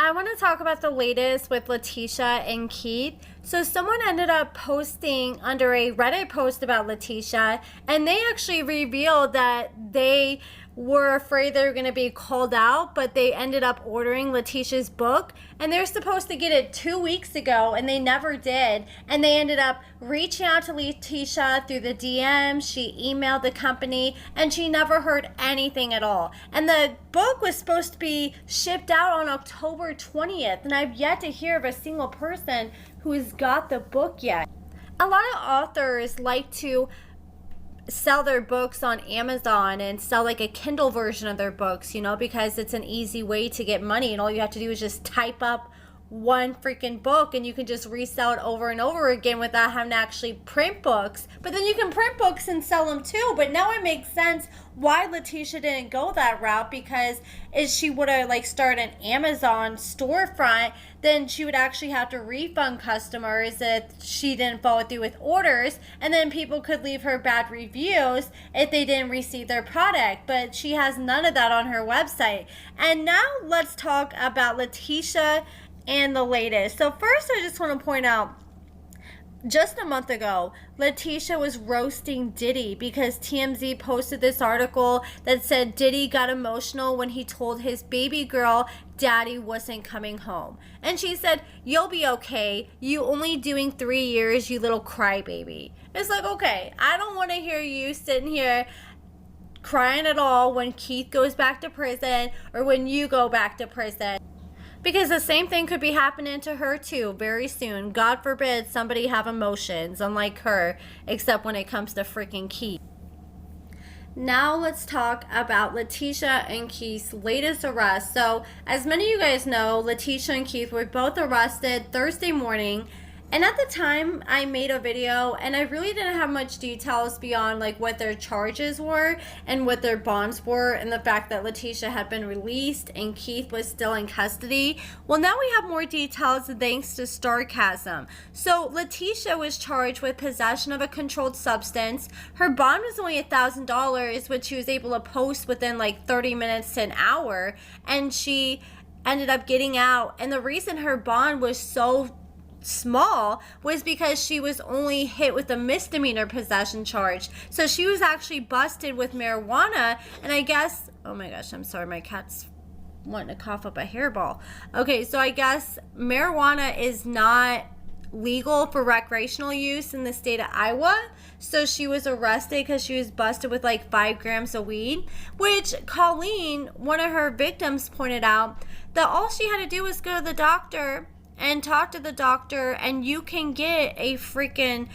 I want to talk about the latest with Latisha and Keith. So someone ended up posting under a Reddit post about Latisha, and they actually revealed that they were afraid they were going to be called out, but they ended up ordering Latisha's book, and they're supposed to get it 2 weeks ago, and they never did. And they ended up reaching out to Latisha through the DM. She emailed the company, and she never heard anything at all. And the book was supposed to be shipped out on October 20th, and I've yet to hear of a single person who has got the book yet. A lot of authors like to sell their books on Amazon and sell like a Kindle version of their books, you know, because it's an easy way to get money, and all you have to do is just type up one freaking book and you can just resell it over and over again without having to actually print books. But then you can print books and sell them too. But now it makes sense why Latisha didn't go that route, because if she would have like started an Amazon storefront, then she would actually have to refund customers if she didn't follow through with orders, and then people could leave her bad reviews if they didn't receive their product. But she has none of that on her website. And now let's talk about Latisha and the latest. So first, I just want to point out, just a month ago, Latisha was roasting Diddy because TMZ posted this article that said Diddy got emotional when he told his baby girl daddy wasn't coming home. And she said, "You'll be okay. You only doing 3 years, you little crybaby." It's like, okay, I don't want to hear you sitting here crying at all when Keith goes back to prison or when you go back to prison. Because the same thing could be happening to her too very soon. God forbid somebody have emotions, unlike her, except when it comes to freaking Keith. Now let's talk about Latisha and Keith's latest arrest. So, as many of you guys know, Latisha and Keith were both arrested Thursday morning. And at the time, I made a video, and I really didn't have much details beyond like what their charges were and what their bonds were, and the fact that Latisha had been released and Keith was still in custody. Well, now we have more details thanks to Sarcasm. So Latisha was charged with possession of a controlled substance. Her bond was only $1,000, which she was able to post within like 30 minutes to an hour, and she ended up getting out. And the reason her bond was so small was because she was only hit with a misdemeanor possession charge. So she was actually busted with marijuana, and I guess, oh my gosh, I'm sorry, my cat's wanting to cough up a hairball. Okay, so I guess marijuana is not legal for recreational use in the state of Iowa. So she was arrested because she was busted with like 5 grams of weed, which Colleen, one of her victims, pointed out that all she had to do was go to the doctor and talk to the doctor, and you can get a freaking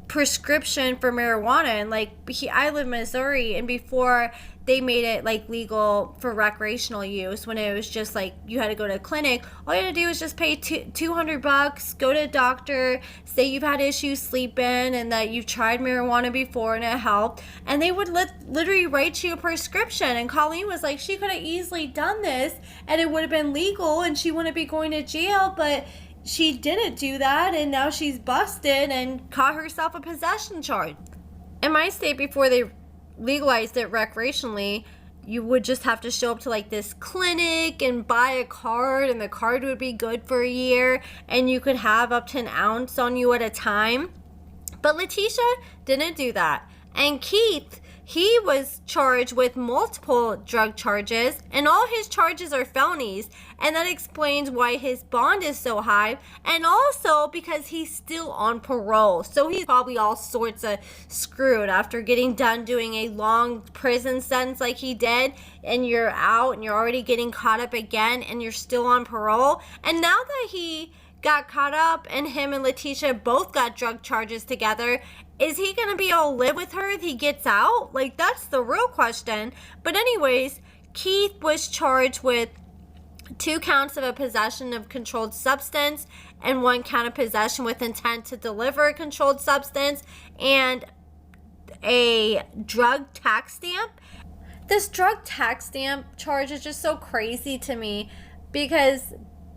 prescription for marijuana. And like, I live in Missouri, and before they made it like legal for recreational use, when it was just like you had to go to a clinic, all you had to do was just pay $200, go to a doctor, say you've had issues sleeping and that you've tried marijuana before and it helped, and they would literally write you a prescription. And Colleen was like, she could have easily done this and it would have been legal and she wouldn't be going to jail, but she didn't do that, and now she's busted and caught herself a possession charge. In my state, before they legalized it recreationally, you would just have to show up to like this clinic and buy a card, and the card would be good for a year, and you could have up to an ounce on you at a time. But Latisha didn't do that. And Keith, he was charged with multiple drug charges, and all his charges are felonies, and that explains why his bond is so high, and also because he's still on parole. So he's probably all sorts of screwed after getting done doing a long prison sentence like he did, and you're out and you're already getting caught up again and you're still on parole. And now that he got caught up and him and Latisha both got drug charges together, is he going to be able to live with her if he gets out? Like, that's the real question. But anyways, Keith was charged with 2 counts of a possession of controlled substance and 1 count of possession with intent to deliver a controlled substance and a drug tax stamp. This drug tax stamp charge is just so crazy to me, because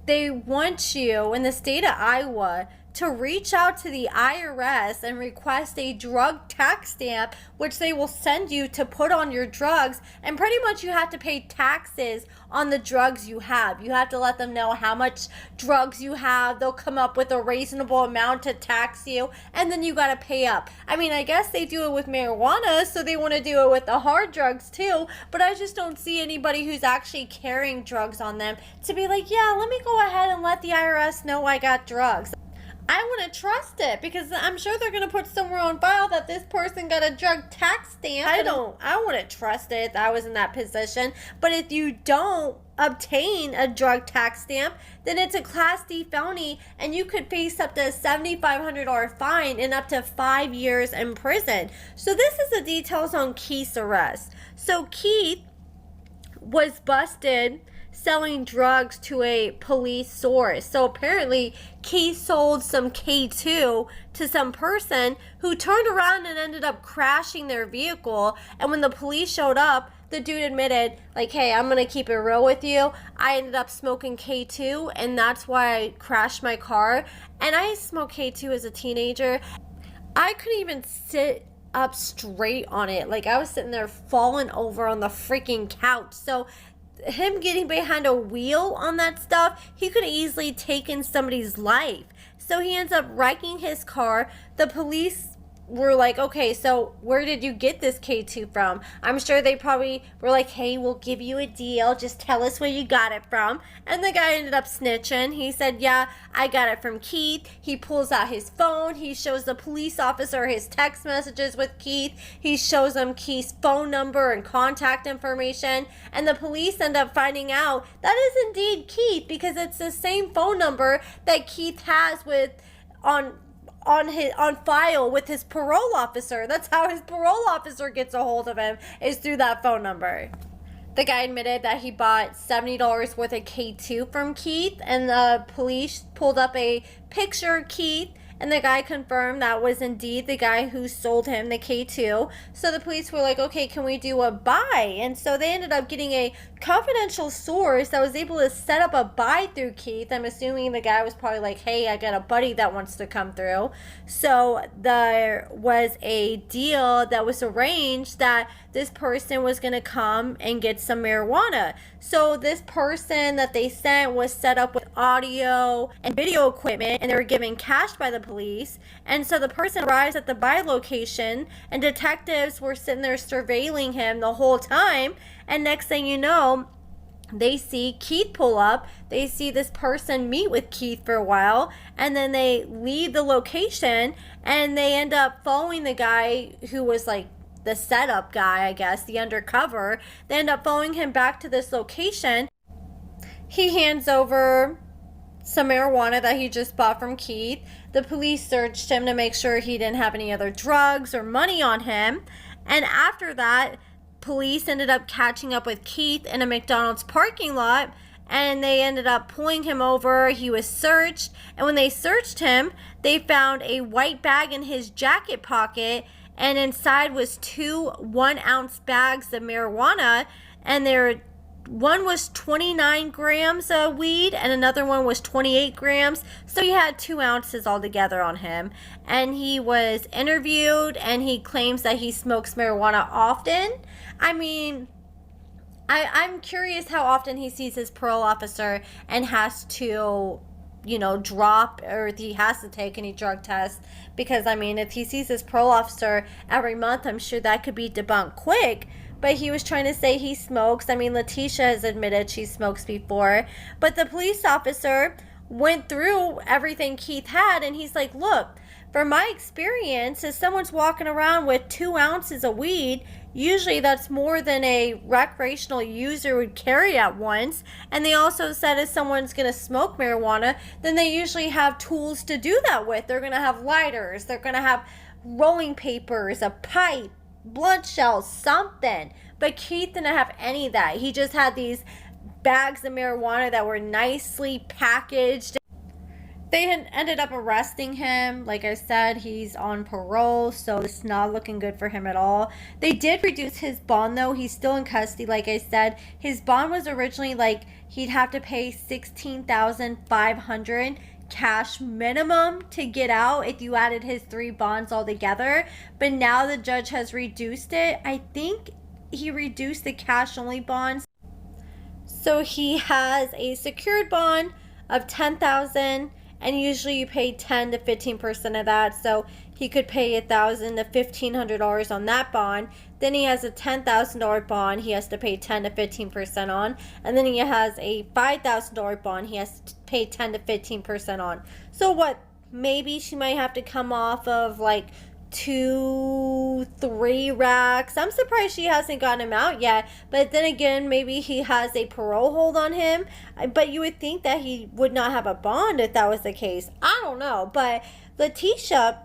they want you in the state of Iowa to reach out to the IRS and request a drug tax stamp, which they will send you to put on your drugs. And pretty much you have to pay taxes on the drugs you have. You have to let them know how much drugs you have. They'll come up with a reasonable amount to tax you, and then you got to pay up. I mean, I guess they do it with marijuana, so they want to do it with the hard drugs too, but I just don't see anybody who's actually carrying drugs on them to be like, yeah, let me go ahead and let the IRS know I got drugs. I wouldn't trust it, because I'm sure they're going to put somewhere on file that this person got a drug tax stamp. I wouldn't trust it if I was in that position. But if you don't obtain a drug tax stamp, then it's a Class D felony, and you could face up to a $7,500 fine and up to 5 years in prison. So this is the details on Keith's arrest. So Keith was busted selling drugs to a police source. So apparently Keith sold some K2 to some person who turned around and ended up crashing their vehicle. And when the police showed up, the dude admitted, like, hey, I'm gonna keep it real with you. I ended up smoking K2, and that's why I crashed my car. And I smoked K2 as a teenager. I couldn't even sit up straight on it. Like, I was sitting there falling over on the freaking couch. So him getting behind a wheel on that stuff, he could have easily taken somebody's life. So he ends up wrecking his car. The police were like, okay, so where did you get this K2 from? I'm sure they probably were like, hey, we'll give you a deal. Just tell us where you got it from. And the guy ended up snitching. He said, yeah, I got it from Keith. He pulls out his phone. He shows the police officer his text messages with Keith. He shows them Keith's phone number and contact information. And the police end up finding out that is indeed Keith, because it's the same phone number that Keith has with on file with his parole officer. That's how his parole officer gets a hold of him, is through that phone number. The guy admitted that he bought $70 worth of K2 from Keith, and the police pulled up a picture of Keith, and the guy confirmed that was indeed the guy who sold him the K2. So the police were like, okay, can we do a buy? And so they ended up getting a confidential source that was able to set up a buy through Keith. I'm assuming the guy was probably like, hey, I got a buddy that wants to come through. So there was a deal that was arranged that this person was going to come and get some marijuana. So this person that they sent was set up with audio and video equipment, and they were given cash by the police. And so the person arrives at the buy location, and detectives were sitting there surveilling him the whole time. And next thing you know, they see Keith pull up. They see this person meet with Keith for a while, and then they leave the location, and they end up following the guy who was like the setup guy, I guess, the undercover. They end up following him back to this location. He hands over some marijuana that he just bought from Keith. The police searched him to make sure he didn't have any other drugs or money on him. And after that, police ended up catching up with Keith in a McDonald's parking lot, and they ended up pulling him over. He was searched, and when they searched him, they found a white bag in his jacket pocket, and inside was 2 1-ounce bags of marijuana, and one was 29 grams of weed and another one was 28 grams. So he had 2 ounces altogether on him. And he was interviewed, and he claims that he smokes marijuana often. I mean, I'm curious how often he sees his parole officer and has to, drop, or if he has to take any drug tests. Because, I mean, if he sees his parole officer every month, I'm sure that could be debunked quick. But he was trying to say he smokes. I mean, Latisha has admitted she smokes before. But the police officer went through everything Keith had, and he's like, look, from my experience, if someone's walking around with 2 ounces of weed, usually that's more than a recreational user would carry at once. And they also said if someone's going to smoke marijuana, then they usually have tools to do that with. They're going to have lighters. They're going to have rolling papers, a pipe, blunt shells, something. But Keith didn't have any of that. He just had these bags of marijuana that were nicely packaged. They had ended up arresting him. Like I said, he's on parole, so it's not looking good for him at all. They did reduce his bond, though. He's still in custody, like I said. His bond was originally like he'd have to pay $16,500. cash minimum to get out if you added his 3 bonds all together. But now the judge has reduced it. I think he reduced the cash only bonds. So he has a secured bond of $10,000, and usually you pay 10 to 15% of that. So he could pay $1,000 to $1,500 on that bond. Then he has a $10,000 bond he has to pay 10 to 15% on. And then he has a $5,000 bond he has to pay 10 to 15% on. So what? Maybe she might have to come off of like 2-3 racks. I'm surprised she hasn't gotten him out yet. But then again, maybe he has a parole hold on him. But you would think that he would not have a bond if that was the case. I don't know. But Latisha,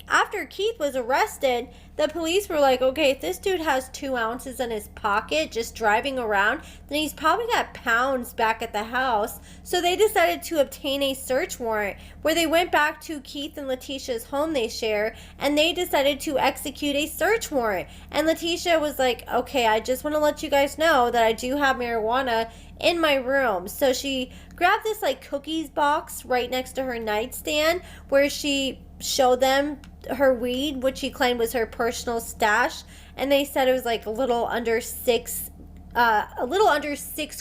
after Keith was arrested, the police were like, okay, if this dude has 2 ounces in his pocket just driving around, then he's probably got pounds back at the house. So they decided to obtain a search warrant where they went back to Keith and Latisha's home they share, and they decided to execute a search warrant. And Latisha was like, okay, I just want to let you guys know that I do have marijuana in my room. So she grabbed this like cookies box right next to her nightstand where she showed them her weed, which she claimed was her personal stash, and they said it was like a little under 6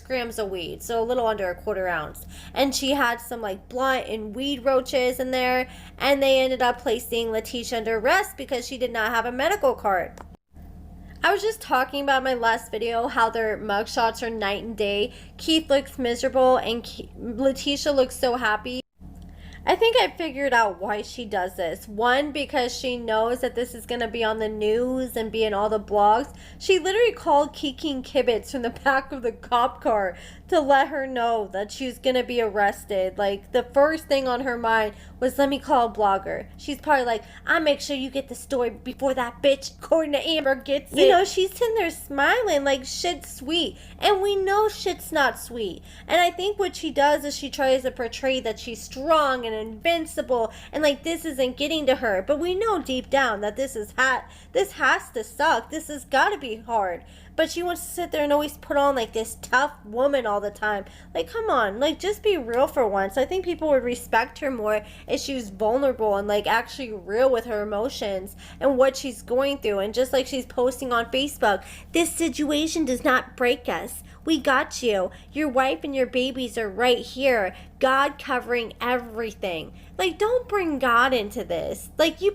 grams of weed, so a little under a quarter ounce. And she had some like blunt and weed roaches in there, and they ended up placing Latisha under arrest because she did not have a medical card. I was just talking about my last video how their mugshots are night and day. Keith looks miserable and Latisha looks so happy. I think I figured out why she does this. One, because she knows that this is going to be on the news and be in all the blogs. She literally called Kiki Kibitz from the back of the cop car to let her know that she's going to be arrested. Like, the first thing on her mind was, let me call a blogger. She's probably like, I'll make sure you get the story before that bitch, according to Amber, gets it. You know, she's sitting there smiling like shit's sweet. And we know shit's not sweet. And I think what she does is she tries to portray that she's strong and invincible and like this isn't getting to her. But we know deep down that this has to suck. This has got to be hard. But she wants to sit there and always put on like this tough woman all the time. Like, come on, like just be real for once. I think people would respect her more if she was vulnerable and like actually real with her emotions and what she's going through. And just like she's posting on Facebook, this situation does not break us. We got you. Your wife and your babies are right here. God covering everything. Like, don't bring God into this. Like, you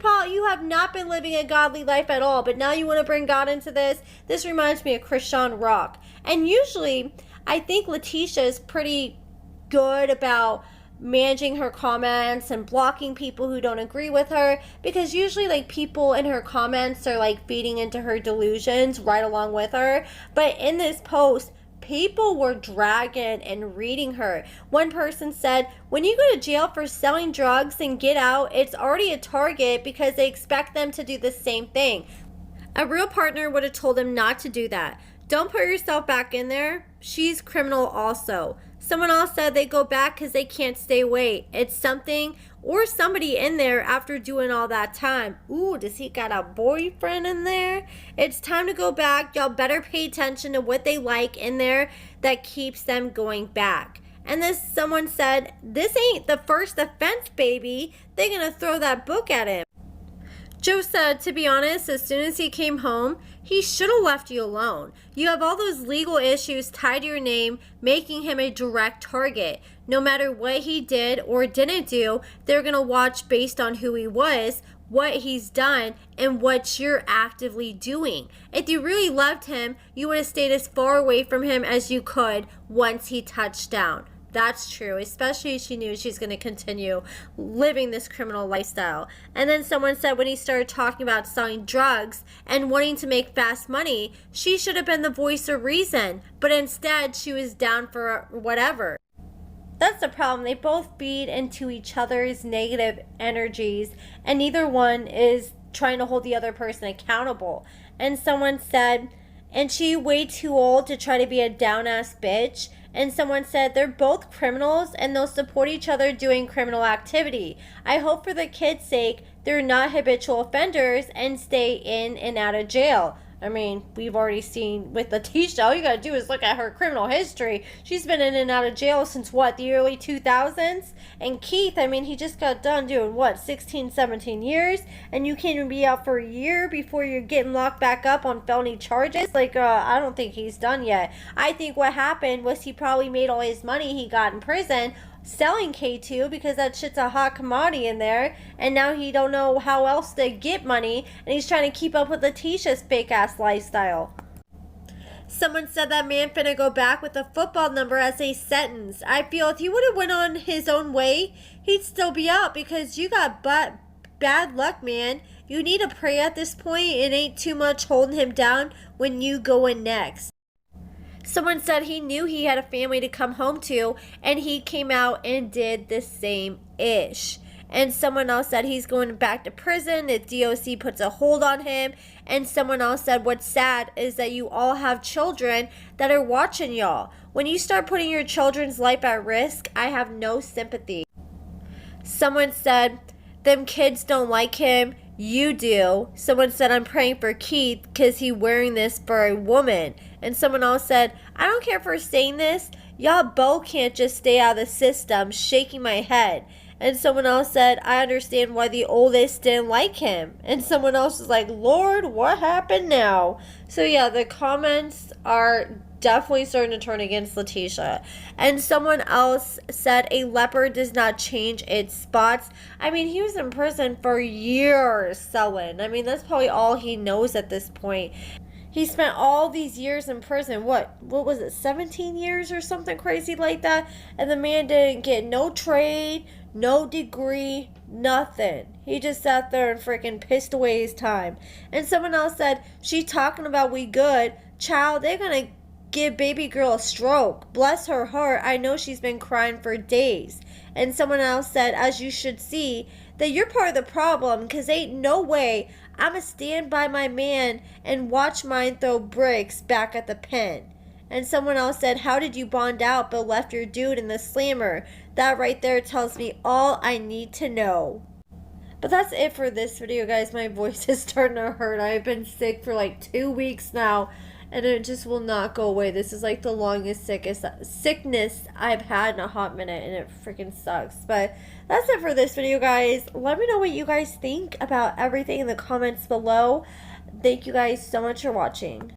have not been living a godly life at all, but now you want to bring God into this? This reminds me of Christian Rock. And usually, I think Latisha is pretty good about managing her comments and blocking people who don't agree with her, because usually like people in her comments are like feeding into her delusions right along with her. But in this post, people were dragging and reading her. One person said, when you go to jail for selling drugs and get out, it's already a target because they expect them to do the same thing. A real partner would have told him not to do that. Don't put yourself back in there. She's criminal also. Someone else said they go back because they can't stay away. It's something or somebody in there after doing all that time. Ooh, does he got a boyfriend in there? It's time to go back. Y'all better pay attention to what they like in there that keeps them going back. And someone said, this ain't the first offense, baby. They're going to throw that book at him. Joe said, to be honest, as soon as he came home, he should have left you alone. You have all those legal issues tied to your name, making him a direct target. No matter what he did or didn't do, they're going to watch based on who he was, what he's done, and what you're actively doing. If you really loved him, you would have stayed as far away from him as you could once he touched down. That's true, especially if she knew she's going to continue living this criminal lifestyle. And then someone said when he started talking about selling drugs and wanting to make fast money, she should have been the voice of reason. But instead, she was down for whatever. That's the problem. They both feed into each other's negative energies, and neither one is trying to hold the other person accountable. And someone said, and she way too old to try to be a down-ass bitch. And someone said they're both criminals and they'll support each other doing criminal activity. I hope for the kids' sake they're not habitual offenders and stay in and out of jail. I mean, we've already seen with Latisha, all you gotta do is look at her criminal history. She's been in and out of jail since what, the early 2000s? And Keith, I mean, he just got done doing what, 16, 17 years? And you can't even be out for a year before you're getting locked back up on felony charges? Like, I don't think he's done yet. I think what happened was he probably made all his money he got in prison selling K2 because that shit's a hot commodity in there, and now he don't know how else to get money, and he's trying to keep up with Latisha's fake ass lifestyle. Someone said that man finna go back with a football number as a sentence. I feel if he would have went on his own way, he'd still be out because you got bad luck, man. You need to pray at this point. It ain't too much holding him down when you go in next. Someone said he knew he had a family to come home to, and he came out and did the same-ish. And someone else said he's going back to prison if DOC puts a hold on him. And someone else said what's sad is that you all have children that are watching y'all. When you start putting your children's life at risk, I have no sympathy. Someone said them kids don't like him. You do. Someone said I'm praying for Keith because he's wearing this for a woman. And someone else said, I don't care for saying this. Y'all both can't just stay out of the system, shaking my head. And someone else said, I understand why the oldest didn't like him. And someone else was like, Lord, what happened now? So yeah, the comments are definitely starting to turn against Latisha. And someone else said a leopard does not change its spots. I mean, he was in prison for years selling. I mean, that's probably all he knows at this point. He spent all these years in prison. What was it, 17 years or something crazy like that? And the man didn't get no trade, no degree, nothing. He just sat there and freaking pissed away his time. And someone else said, she talking about we good. Child, they're going to give baby girl a stroke. Bless her heart. I know she's been crying for days. And someone else said, as you should see, that you're part of the problem because ain't no way I'ma stand by my man and watch mine throw bricks back at the pen. And someone else said, how did you bond out but left your dude in the slammer? That right there tells me all I need to know. But that's it for this video, guys. My voice is starting to hurt. I've been sick for like 2 weeks now, and it just will not go away. This is like the longest sickness I've had in a hot minute, and it freaking sucks. But that's it for this video, guys. Let me know what you guys think about everything in the comments below. Thank you guys so much for watching.